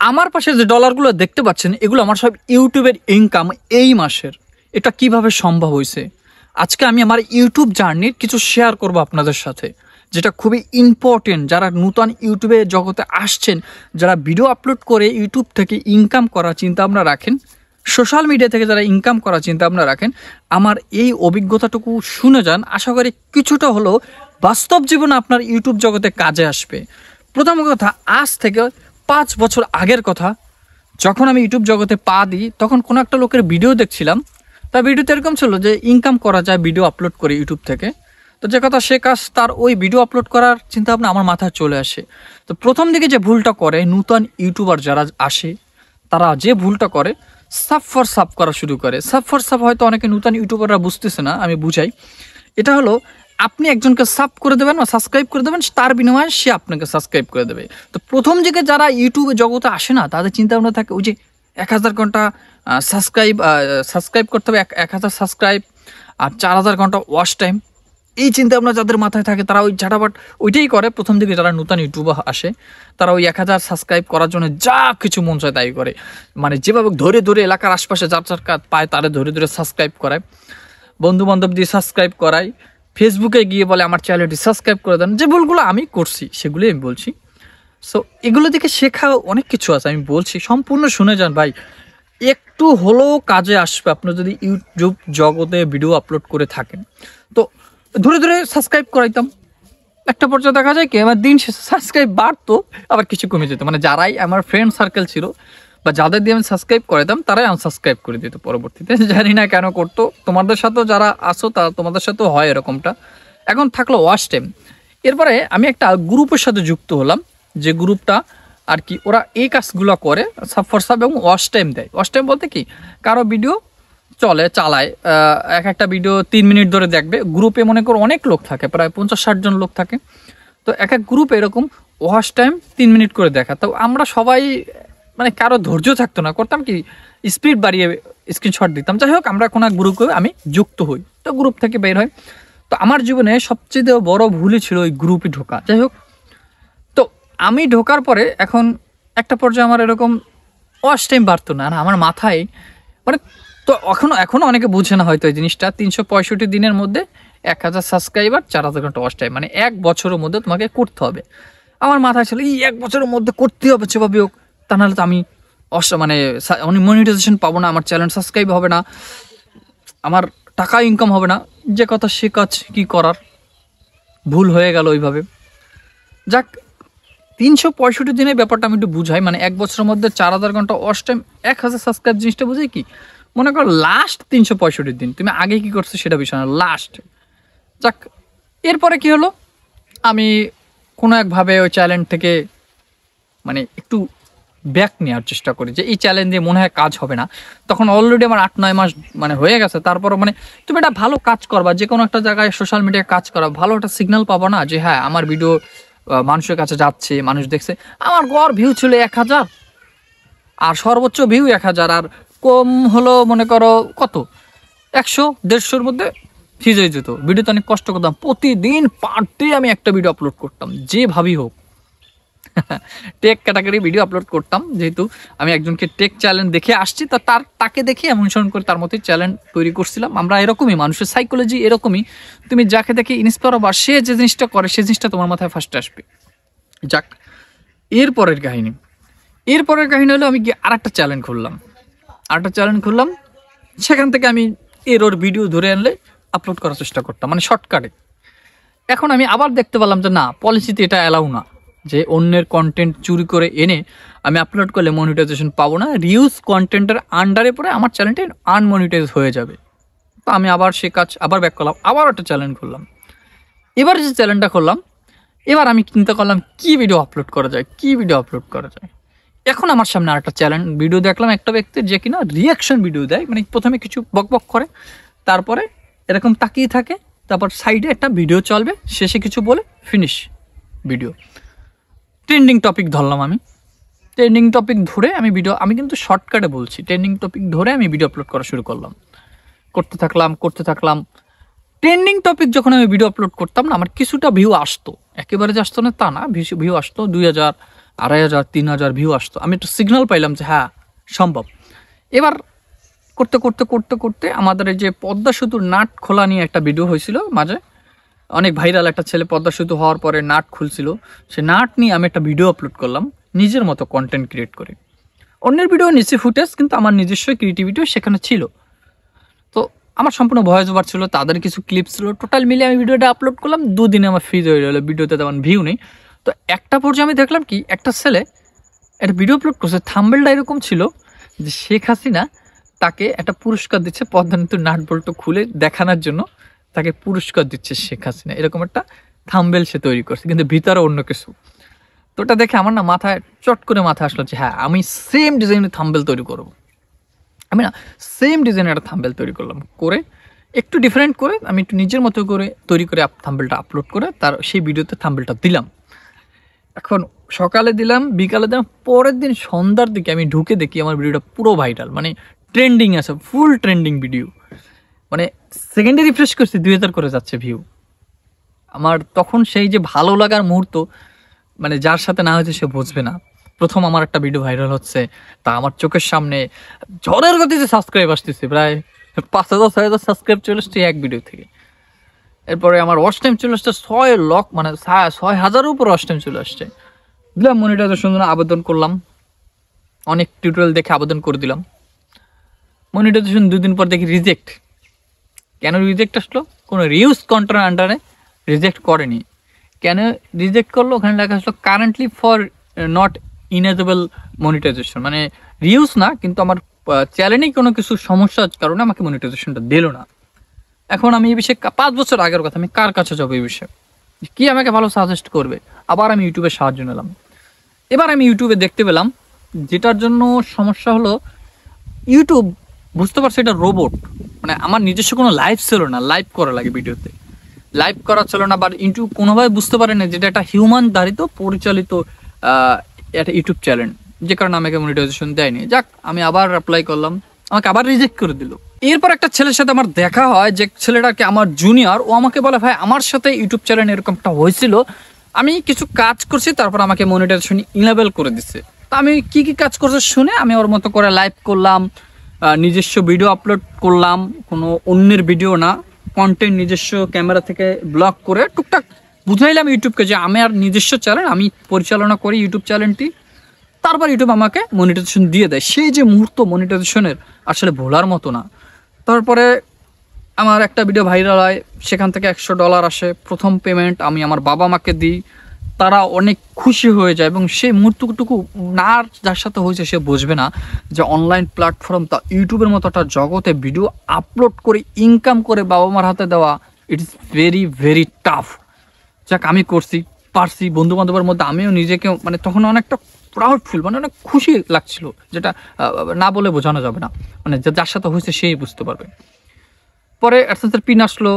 আমার পাশে যে ডলারগুলো দেখতে পাচ্ছেন এগুলো আমার সব ইউটিউবের ইনকাম এই মাসের। এটা কিভাবে সম্ভব হয়েছে আজকে আমি আমার ইউটিউব জার্নির কিছু শেয়ার করব আপনাদের সাথে, যেটা খুবই ইম্পর্টেন্ট। যারা নতুন ইউটিউবে জগতে আসছেন, যারা ভিডিও আপলোড করে ইউটিউব থেকে ইনকাম করার চিন্তা ভাবনা রাখেন, সোশ্যাল মিডিয়া থেকে যারা ইনকাম করার চিন্তা ভাবনা রাখেন, আমার এই অভিজ্ঞতাটুকু শুনে যান। আশা করি কিছুটা হলেও বাস্তব জীবনে আপনার ইউটিউব জগতে কাজে আসবে। প্রথম কথা, আজ থেকে 5 বছর আগের কথা, যখন আমি ইউটিউব জগতে পা দিই তখন কোনো একটা লোকের ভিডিও দেখছিলাম। তার ভিডিওতে এরকম ছিল যে ইনকাম করা যায় ভিডিও আপলোড করে ইউটিউব থেকে। তো যে কথা সে কাজ, তার ওই ভিডিও আপলোড করার চিন্তা ভাবনা আমার মাথায় চলে আসে। তো প্রথম দিকে যে ভুলটা করে নতুন ইউটিউবার যারা আসে, তারা যে ভুলটা করে সাব ফর সাব করা শুরু করে। সাব ফর সাব হয়তো অনেকে নতুন ইউটিউবাররা বুঝতেছে না, আমি বুঝাই। এটা হলো আপনি একজনকে সাব করে দেবেন বা সাবস্ক্রাইব করে দেবেন, তার বিনিময়ে সে আপনাকে সাবস্ক্রাইব করে দেবে। তো প্রথম দিকে যারা ইউটিউবে জগতে আসে না, তাদের চিন্তা ভাবনা থাকে ওই যে 1000 ঘন্টা সাবস্ক্রাইব করতে হবে, 1000 সাবস্ক্রাইব আর 4000 ঘন্টা ওয়াচ টাইম। এই চিন্তা ভাবনা যাদের মাথায় থাকে তারা ওই ঝাঁটাবাট ওইটাই করে। প্রথম দিকে যারা নতুন ইউটিউবে আসে তারা ওই 1000 সাবস্ক্রাইব করার জন্য যা কিছু মন চায় তাই করে। মানে যেভাবে ধরে ধরে এলাকার আশপাশে যার যার কাজ পায় তারা ধরে ধরে সাবস্ক্রাইব করায়, বন্ধু বান্ধব দিয়ে সাবস্ক্রাইব করায়, ফেসবুকে গিয়ে বলে আমার চ্যানেলটি সাবস্ক্রাইব করে দেন। যে ভুলগুলো আমি করছি সেগুলি আমি বলছি। সো এগুলো থেকে শেখা অনেক কিছু আছে, আমি বলছি সম্পূর্ণ শুনে যান ভাই, একটু হলেও কাজে আসবে আপনি যদি ইউটিউব জগতে ভিডিও আপলোড করে থাকেন। তো ধরে ধরে সাবস্ক্রাইব করাইতাম, একটা পর্যায়ে দেখা যায় কি আমার দিন শেষে সাবস্ক্রাইব বাড়তো আবার কিছু কমে যেত। মানে যারাই আমার ফ্রেন্ড সার্কেল ছিল বা যাদের দিয়ে আমি সাবস্ক্রাইব করাইতাম তারাই আনসাবস্ক্রাইব করে দিত পরবর্তীতে। জানি না কেন করতো, তোমাদের সাথেও যারা আসো তারা তোমাদের সাথেও হয় এরকমটা। এখন থাকলো ওয়াচ টাইম। এরপরে আমি একটা গ্রুপের সাথে যুক্ত হলাম, যে গ্রুপটা আর কি ওরা এই কাজগুলো করে, সাব ফর সাব এবং ওয়াচ টাইম দেয়। ওয়াচ টাইম বলতে কি, কারো ভিডিও চালায় এক একটা ভিডিও 3 মিনিট ধরে দেখবে। গ্রুপে মনে করো অনেক লোক থাকে, প্রায় 50-60 জন লোক থাকে। তো এক এক গ্রুপে এরকম ওয়াচ টাইম 3 মিনিট করে দেখা। তো আমরা সবাই মানে কারো ধৈর্য থাকতো না, করতাম কি স্পিড বাড়িয়ে স্ক্রিনশট দিতাম। যাই হোক, আমরা কোনো এক গ্রুপে আমি যুক্ত হই, তো গ্রুপ থেকে বের হয়। তো আমার জীবনে সবচেয়ে বড় ভুলই ছিল ওই গ্রুপে ঢোকা। যাই হোক, তো আমি ঢোকার পরে এখন একটা পর্যায়ে আমার এরকম ওয়াচ টাইম বাড়তো না, আমার মাথায় মানে, তো এখনো অনেকে বুঝে না হয়তো এই জিনিসটা। 365 দিনের মধ্যে 1000 সাবস্ক্রাইবার, 4000 ঘন্টা ওয়াচ টাইম, মানে 1 বছরের মধ্যে তোমাকে করতে হবে। আমার মাথায় ছিল এই 1 বছরের মধ্যে করতে হবে যেভাবে হোক, তা নাহলে তো আমি মানে মনিটাইজেশন পাবো না, আমার চ্যানেল সাবস্ক্রাইব হবে না, আমার টাকা ইনকাম হবে না। যে কথা সে কাজ, কি করার, ভুল হয়ে গেল ওইভাবে। যাক, 365 দিনের ব্যাপারটা আমি একটু বুঝাই। মানে 1 বছরের মধ্যে 4000 ঘন্টা ওয়াচ টাইম, 1000 সাবস্ক্রাইব জিনিসটা বুঝাই কি, মনে করো লাস্ট 365 দিন তুমি আগে কি করছো সেটা বিষয় না, লাস্ট। যাক, এরপরে কি হলো, আমি কোনো একভাবে ওই চ্যালেঞ্জ থেকে মানে একটু ব্যাক নেওয়ার চেষ্টা করি, যে এই চ্যালেঞ্জ দিয়ে মনে হয় কাজ হবে না। তখন অলরেডি আমার 8-9 মাস মানে হয়ে গেছে। তারপরও মানে তুমি একটা ভালো কাজ করবা, যে কোনো একটা জায়গায় সোশ্যাল মিডিয়ায় কাজ করা, ভালো একটা সিগন্যাল পাবো না যে হ্যাঁ আমার ভিডিও মানুষের কাছে যাচ্ছে, মানুষ দেখছে। আমার গড় ভিউ ছিল 1000 আর সর্বোচ্চ ভিউ 1000, আর কম হলো মনে করো কত 100-150-এর মধ্যে ফিজ হয়ে যেত। ভিডিওতে অনেক কষ্ট করতাম, প্রতিদিন পার ডে আমি একটা ভিডিও আপলোড করতাম যেভাবেই হোক। টেক ক্যাটাগরি ভিডিও আপলোড করতাম, যেহেতু আমি একজনকে টেক চ্যালেঞ্জ দেখে আসছি, তাকে দেখে অনুসরণ করে তার মতোই চ্যালেঞ্জ তৈরি করছিলাম। আমরা এরকমই, মানুষের সাইকোলজি এরকমই, তুমি যাকে দেখে ইন্সপায়ার হবা সে যে জিনিসটা করে সে জিনিসটা তোমার মাথায় ফার্স্টে আসবে। যাক, এরপরের কাহিনী হলো আমি আরেকটা চ্যালেঞ্জ খুললাম। সেখান থেকে আমি ওর ভিডিও ধরে আনলে আপলোড করার চেষ্টা করতাম, মানে শর্টকাটে। এখন আমি আবার দেখতে পেলাম যে না, পলিসিতে এটা অ্যালাউ না, যে অন্যের কন্টেন্ট চুরি করে এনে আমি আপলোড করলে মনিটাইজেশন পাবো না, রিউজ কন্টেন্টের আন্ডারে পরে আমার চ্যানেলটি আনমনিটাইজ হয়ে যাবে। তো আমি আবার সে কাজ আবার ব্যাক করলাম, আবার একটা চ্যালেঞ্জ করলাম। এবার যে চ্যালেঞ্জটা করলাম, এবার আমি চিন্তা করলাম কি ভিডিও আপলোড করা যায়। এখন আমার সামনে আরেকটা চ্যালেঞ্জ ভিডিও দেখলাম, একটা ব্যক্তির যে কিনা রিয়াকশন ভিডিও দেয়। মানে প্রথমে কিছু বকবক করে, তারপরে এরকম তাকিয়ে থাকে, তারপর সাইডে একটা ভিডিও চলবে, শেষে কিছু বলে ফিনিশ ভিডিও। ট্রেন্ডিং টপিক ধরলাম আমি, ট্রেন্ডিং টপিক ধরে আমি কিন্তু শর্টকাটে বলছি, ট্রেন্ডিং টপিক ধরে আমি ভিডিও আপলোড করা শুরু করলাম। করতে থাকলাম। ট্রেন্ডিং টপিক যখন আমি ভিডিও আপলোড করতাম না, আমার কিছুটা ভিউ আসতো, একেবারে যে আসতো না তা না, ভিউ আসতো 2000, 2,500 3,000 ভিউ আসতো। আমি একটু সিগন্যাল পাইলাম যে হ্যাঁ সম্ভব। এবার করতে করতে করতে করতে আমাদের এই যে পদ্মা সেতুর নাট খোলা নিয়ে একটা ভিডিও হয়েছিল মাঝে, অনেক ভাইরাল। একটা ছেলে পদ্মা সেতু হওয়ার পরে নাট খুলছিল, সে নাট নিয়ে আমি একটা ভিডিও আপলোড করলাম নিজের মতো কন্টেন্ট ক্রিয়েট করে। অন্যের ভিডিও নিচে ফুটেজ, কিন্তু আমার নিজস্ব ক্রিয়েটিভিটিও সেখানে ছিল। তো আমার সম্পূর্ণ ভয়েস ওভার ছিল, তাদের কিছু ক্লিপ ছিল, টোটাল মিলে আমি ভিডিওটা আপলোড করলাম। 2 দিনে আমার ফ্রিজ হয়ে গেলো, ভিডিওতে তেমন ভিউ নেই। তো একটা পর্যায়ে আমি দেখলাম কি, একটা ছেলে একটা ভিডিও আপলোড করছে, থাম্বনেলটা এরকম ছিল যে শেখ হাসিনা তাকে একটা পুরস্কার দিচ্ছে, পদ্মা সেতুর নাট বল্টু খুলে দেখানোর জন্য তাকে পুরস্কার দিচ্ছে শেখ হাসিনা, এরকম একটা থাম্বনেল সে তৈরি করছে, কিন্তু ভিতরে অন্য কিছু। তো ওটা দেখে আমার না মাথায় চট করে মাথায় আসলো যে হ্যাঁ আমি সেম ডিজাইনের থাম্বনেল তৈরি করবো। আমি না সেম ডিজাইনের একটা থাম্বনেল তৈরি করলাম, করে একটু ডিফারেন্ট করে আমি একটু নিজের মতো করে তৈরি করে থাম্বনেলটা আপলোড করে তার সেই ভিডিওতে থাম্বনেলটা দিলাম। এখন সকালে দিলাম, বিকালে দিলাম, পরের দিন সন্ধ্যার দিকে আমি ঢুকে দেখি আমার ভিডিওটা পুরো ভাইরাল, মানে ট্রেন্ডিং আছে, ফুল ট্রেন্ডিং ভিডিও। মানে সেকেন্ডে রিফ্রেশ করছি 2,000 করে যাচ্ছে ভিউ। আমার তখন সেই যে ভালো লাগার মুহূর্ত, মানে যার সাথে না হয়েছে সে বুঝবে না। প্রথম আমার একটা ভিডিও ভাইরাল হচ্ছে, তা আমার চোখের সামনে ঝড়ের গতিতে সাবস্ক্রাইব আসতেছে, প্রায় 5,000 6,000 সাবস্ক্রাইব চলে আসছে এক ভিডিও থেকে। এরপরে আমার ওয়াচ টাইম চলে আসছে 6 লাখ, মানে 6,000-এর উপর ওয়াচ টাইম চলে আসছে। দিলাম মনিটাইজেশন জন্য আবেদন করলাম, অনেক টিউটোরিয়াল দেখে আবেদন করে দিলাম। মনিটাইজেশন 2 দিন পর দেখি রিজেক্ট। কেন রিজেক্ট আসলো? কোনো রিউজ কন্টেন্ট আন্ডারে রিজেক্ট করেনি। কেন রিজেক্ট করলো? ওখানে লেখা আসলো কারেন্টলি ফর নট ইনেজেবল মনিটাইজেশন, মানে রিউজ না, কিন্তু আমার চ্যানেলেই কোনো কিছু সমস্যার কারণে আমাকে মনিটাইজেশনটা দিল না। এখন আমি এই বিষয়ে 5 বছর আগের কথা, আমি কার কাছে যাবো এই বিষয়ে, কি আমাকে ভালো সাজেস্ট করবে? আবার আমি ইউটিউবে সাহায্য নিলাম। এবার আমি ইউটিউবে দেখতে পেলাম যেটার জন্য সমস্যা হলো, ইউটিউব বুঝতে পারছে এটা রোবট, মানে আমার নিজস্ব কোনো লাইভ ছিল না, লাইভ করা লাগে ভিডিওতে, লাইভ করা ছিল না। বা ইউটিউব কোনোভাবে বুঝতে পারে না যেটা একটা হিউম্যান ধারিত পরিচালিত একটা ইউটিউব চ্যানেল, যে কারণে আমাকে মনিটাইজেশন দেয়নি। যাক, আমি আবার অ্যাপ্লাই করলাম, আমাকে আবার রিজেক্ট করে দিল। এরপর একটা ছেলের সাথে আমার দেখা হয়, যে ছেলেটাকে আমার জুনিয়র, ও আমাকে বলে ভাই আমার সাথে ইউটিউব চ্যানেল এরকমটা হয়েছিল, আমি কিছু কাজ করছি, তারপর আমাকে মনিটাইজেশন ইনেবল করে দিচ্ছে। তা আমি কি কি কাজ করছে শুনে আমি ওর মতো করে লাইভ করলাম, নিজস্ব ভিডিও আপলোড করলাম, কোনো অন্যের ভিডিও না, কন্টেন্ট নিজস্ব ক্যামেরা থেকে ব্লগ করে টুকটাক বুঝাইলাম ইউটিউবকে যে আমি আর নিজস্ব চ্যানেল, আমি পরিচালনা করি ইউটিউব চ্যানেলটি। তারপর ইউটিউব আমাকে মনিটাইজেশন দিয়ে দেয়। সেই যে মুহূর্ত মনিটাইজেশনের আসলে ভোলার মতো না। তারপরে আমার একটা ভিডিও ভাইরাল হয়, সেখান থেকে $100 আসে, প্রথম পেমেন্ট আমি আমার বাবা মাকে দিই, তারা অনেক খুশি হয়ে যায়। এবং সেই মুহূর্তটুকু না যার সাথে হয়েছে সে বুঝবে না যে অনলাইন প্ল্যাটফর্ম, তা ইউটিউবের মতো একটা জগতে ভিডিও আপলোড করে ইনকাম করে বাবা মার হাতে দেওয়া, it is very very tough. যাক, আমি করছি, পারছি। বন্ধু বান্ধবের মধ্যে আমিও নিজেকে মানে তখন অনেকটা প্রাউডফুল, মানে অনেক খুশি লাগছিল, যেটা না বলে বোঝানো যাবে না, মানে যার সাথে হয়েছে সেই বুঝতে পারবে। পরে অ্যাডসেন্সের পিন আসলো,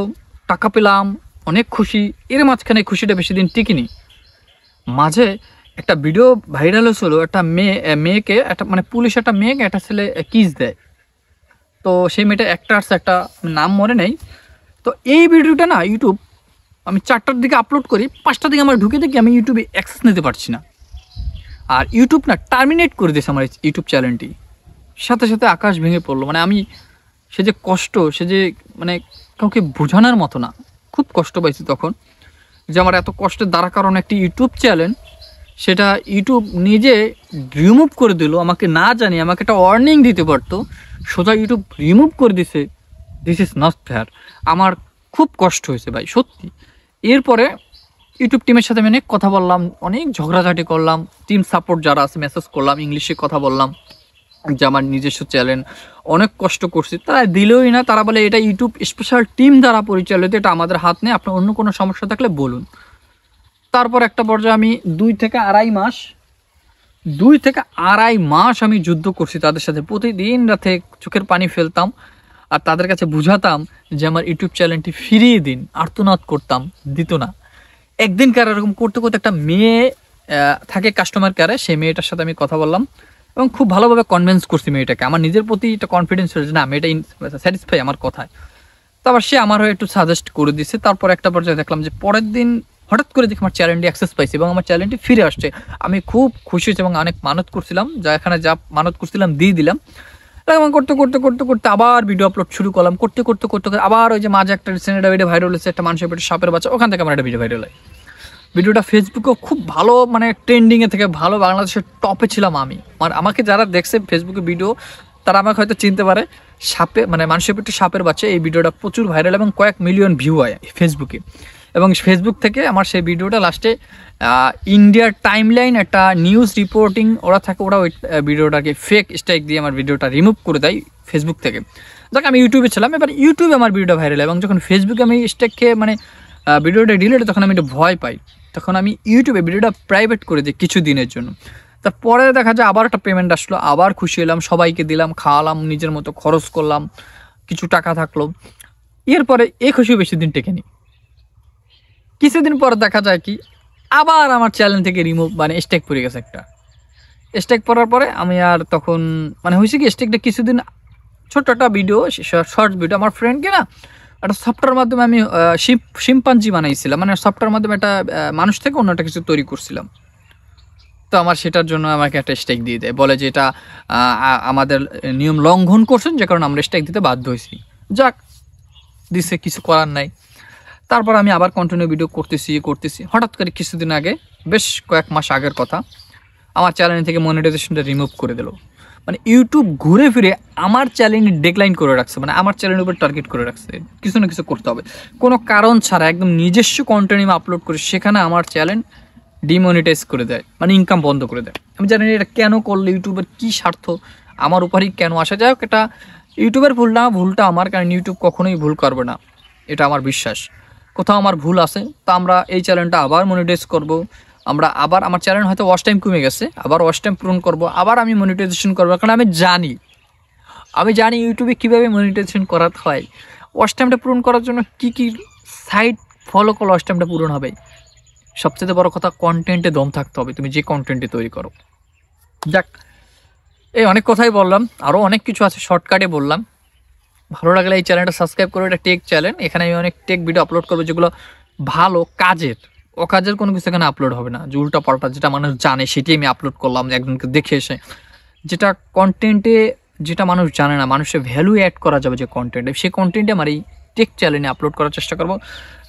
টাকা পেলাম, অনেক খুশি। এর মাঝখানে খুশিটা বেশি দিন টিকিনি। মাঝে একটা ভিডিও ভাইরাল হয়েছিল, একটা মেয়েকে একটা মানে পুলিশ একটা মেয়েকে একটা ছেলে কিস দেয়। তো সেই মেয়েটা অ্যাক্টার্স, একটা নাম মনে নেই। তো এই ভিডিওটা না ইউটিউব, আমি 4টার দিকে আপলোড করি, 5টার দিকে আমার ঢুকে দেখি আমি ইউটিউবে অ্যাক্সেস নিতে পারছি না। আর ইউটিউব না টার্মিনেট করে দিয়েছে আমার ইউটিউব চ্যানেলটি। সাথে সাথে আকাশ ভেঙে পড়লো। মানে আমি সে যে কষ্ট, সে যে মানে কাউকে বোঝানোর মতো না, খুব কষ্ট পাইছি তখন, যে আমার এত কষ্টের দ্বারা কারণ একটি ইউটিউব চ্যানেল, সেটা ইউটিউব নিজে রিমুভ করে দিল আমাকে না জানিয়ে। আমাকে একটা ওয়ার্নিং দিতে পারতো, সোজা ইউটিউব রিমুভ করে দিছে। This is not fair. আমার খুব কষ্ট হয়েছে ভাই, সত্যি। এরপরে ইউটিউব টিমের সাথে আমি অনেক কথা বললাম, অনেক ঝগড়াঝাটি করলাম, টিম সাপোর্ট যারা আছে মেসেজ করলাম, ইংলিশে কথা বললাম যে আমার নিজস্ব চ্যানেল, অনেক কষ্ট করছি, তারা দিলই না। তারা বলে এটা ইউটিউব স্পেশাল টিম দ্বারা পরিচালিত, এটা আমাদের হাত নেই, আপনার অন্য কোনো সমস্যা থাকলে বলুন। তারপর একটা পর্যায়ে আমি 2 থেকে আড়াই মাস আমি যুদ্ধ করছি তাদের সাথে। প্রতিদিন রাতে চোখের পানি ফেলতাম আর তাদের কাছে বুঝাতাম যে আমার ইউটিউব চ্যানেলটি ফিরিয়ে দিন, আর্তনাদ করতাম, দিত না। একদিন কার এরকম করতে করতে একটা মেয়ে থাকে কাস্টমার কেয়ারে, সেই মেয়েটার সাথে আমি কথা বললাম এবং খুব ভালোভাবে কনভিন্স করছি মেয়েটাকে। আমার নিজের প্রতি একটা কনফিডেন্স হয়েছে, না মেয়েটা স্যাটিসফাই আমার কথায়। তারপর সে আমার হয়ে একটু সাজেস্ট করে দিছে। তারপর একটা পর্যায়ে দেখলাম যে পরের দিন হঠাৎ করে দেখি আমার চ্যানেলটি অ্যাক্সেস পাইছি এবং আমার চ্যানেলটি ফিরে আসছে। আমি খুব খুশি হয়েছি এবং অনেক মানত করছিলাম, যা মানত করছিলাম দিয়ে দিলাম। এবং করতে করতে করতে করতে আবার ভিডিও আপলোড শুরু করলাম, করতে করতে করতে আবার ওই যে মাঝে একটা রিসেন্ট একটা ভিডিও ভাইরাল হয়েছে, একটা মানুষের পেটে সাপের বাচ্চা, ওখান থেকে আমার একটা ভিডিও ভাইরাল হয়। ভিডিওটা ফেসবুকেও খুব ভালো, মানে ট্রেন্ডিংয়ে থেকে ভালো, বাংলাদেশের টপে ছিলাম আমি। আমাকে যারা দেখছে ফেসবুকে ভিডিও তারা আমাকে হয়তো চিনতে পারে। মানে মানুষের পেটে সাপের বাচ্চা এই ভিডিওটা প্রচুর ভাইরাল এবং কয়েক মিলিয়ন ভিউ হয় ফেসবুকে। এবং ফেসবুক থেকে আমার সেই ভিডিওটা লাস্টে ইন্ডিয়ার টাইমলাইন একটা নিউজ রিপোর্টিং ওরা থাকে, ওরা ওই ভিডিওটাকে ফেক স্ট্রাইক দিয়ে আমার ভিডিওটা রিমুভ করে দেয় ফেসবুক থেকে। যাক আমি ইউটিউবে ছিলাম, এবার ইউটিউবে আমার ভিডিওটা ভাইরাল, এবং যখন ফেসবুকে আমি স্ট্রাইক খেয়ে মানে ভিডিওটা ডিলিট, তখন আমি একটু ভয় পাই। তখন আমি ইউটিউবে ভিডিওটা প্রাইভেট করে দিই কিছু দিনের জন্য। তারপরে দেখা যায় আবার একটা পেমেন্ট আসলো, আবার খুশি হলাম, সবাইকে দিলাম, খাওয়ালাম, নিজের মতো খরচ করলাম, কিছু টাকা থাকলো। এরপরে এই খুশি বেশি দিন টেকেনি। কিছুদিন পর দেখা যায় কি আবার আমার চ্যানেল থেকে রিমুভ মানে স্ট্রাইক পড়ে গেছে একটা। স্ট্রাইক পড়ার পরে আমি আর তখন মানে হয়েছে কি স্ট্রাইকটা কিছুদিন ছোট্ট একটা ভিডিও, শর্ট ভিডিও, আমার ফ্রেন্ডকে না একটা সফটওয়্যার মাধ্যমে আমি শিম্পাঞ্জি বানাইছিলাম, মানে সফটওয়্যার মাধ্যমে একটা মানুষ থেকে অন্য একটা কিছু তৈরি করছিলাম। তো আমার সেটার জন্য আমাকে একটা স্ট্রাইক দিয়ে দেয়, বলে যে এটা আমাদের নিয়ম লঙ্ঘন করছেন, যে কারণে আমরা স্ট্রাইক দিতে বাধ্য হয়েছি। যাক দিছে, কিছু করার নাই। তারপর আমি আবার কন্টিনিউ ভিডিও করতেছি। হঠাৎ করে কিছুদিন আগে, বেশ কয়েক মাস আগের কথা, আমার চ্যানেল থেকে মনিটাইজেশনটা রিমুভ করে দিল। মানে ইউটিউব ঘুরে ফিরে আমার চ্যানেল ডেক্লাইন করে রাখছে, মানে আমার চ্যানেলের উপর টার্গেট করে রাখছে, কিছু না কিছু করতে হবে, কোনো কারণ ছাড়া একদম নিজস্ব কন্টেন্ট আমি আপলোড করি, সেখানে আমার চ্যানেল ডিমনিটাইজ করে দেয়, মানে ইনকাম বন্ধ করে দেয়। আমি জানি না এটা কেন করলে, ইউটিউবের কী স্বার্থ, আমার উপরই কেন আসা। যাই হোক, এটা ইউটিউবের ভুল না, ভুলটা আমার, কারণ ইউটিউব কখনোই ভুল করবে না, এটা আমার বিশ্বাস। কোথাও আমার ভুল আছে, তা আমরা এই চ্যানেলটা আবার মনিটাইজ করব। আমরা আবার, আমার চ্যানেল হয়তো ওয়াচ টাইম কমে গেছে, আবার ওয়াচ টাইম পূরণ করব, আবার আমি মনিটাইজেশন করবো, কারণ আমি জানি ইউটিউবে কীভাবে মনিটাইজেশন করাতে হয়। ওয়াচ টাইমটা পূরণ করার জন্য কি কি সাইট ফলো করলে ওয়াচ টাইমটা পূরণ হবে। সবচেয়ে বড় কথা, কন্টেন্টে দম থাকতে হবে, তুমি যে কন্টেন্টে তৈরি করো। যাক, এই অনেক কথাই বললাম, আরও অনেক কিছু আছে, শর্টকাটে বললাম। ভালো লাগলে এই চ্যানেলটা সাবস্ক্রাইব করো, এটা টেক চ্যানেল, এখানে আমি অনেক টেক ভিডিও আপলোড করবো, যেগুলো ভালো কাজের, অকাজের কোনো কিছু এখানে আপলোড হবে না। যে উল্টা পাল্টা যেটা মানুষ জানে সেটি আমি আপলোড করলাম একজনকে দেখে এসে, যেটা কন্টেন্টে যেটা মানুষ জানে না, মানুষের ভ্যালু অ্যাড করা যাবে যে কন্টেন্টে, সেই কন্টেন্টে আমার এই টেক চ্যানেলে আপলোড করার চেষ্টা করবো।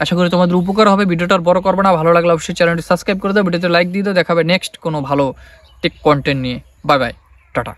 আশা করি তোমাদের উপকার হবে। ভিডিওটা বড় করবে না, ভালো লাগলে অবশ্যই চ্যানেলটি সাবস্ক্রাইব করে দাও, ভিডিওতে লাইক দিয়ে দাও। দেখাবে নেক্সট কোনো ভালো টেক কন্টেন্ট নিয়ে। Bye bye, tata.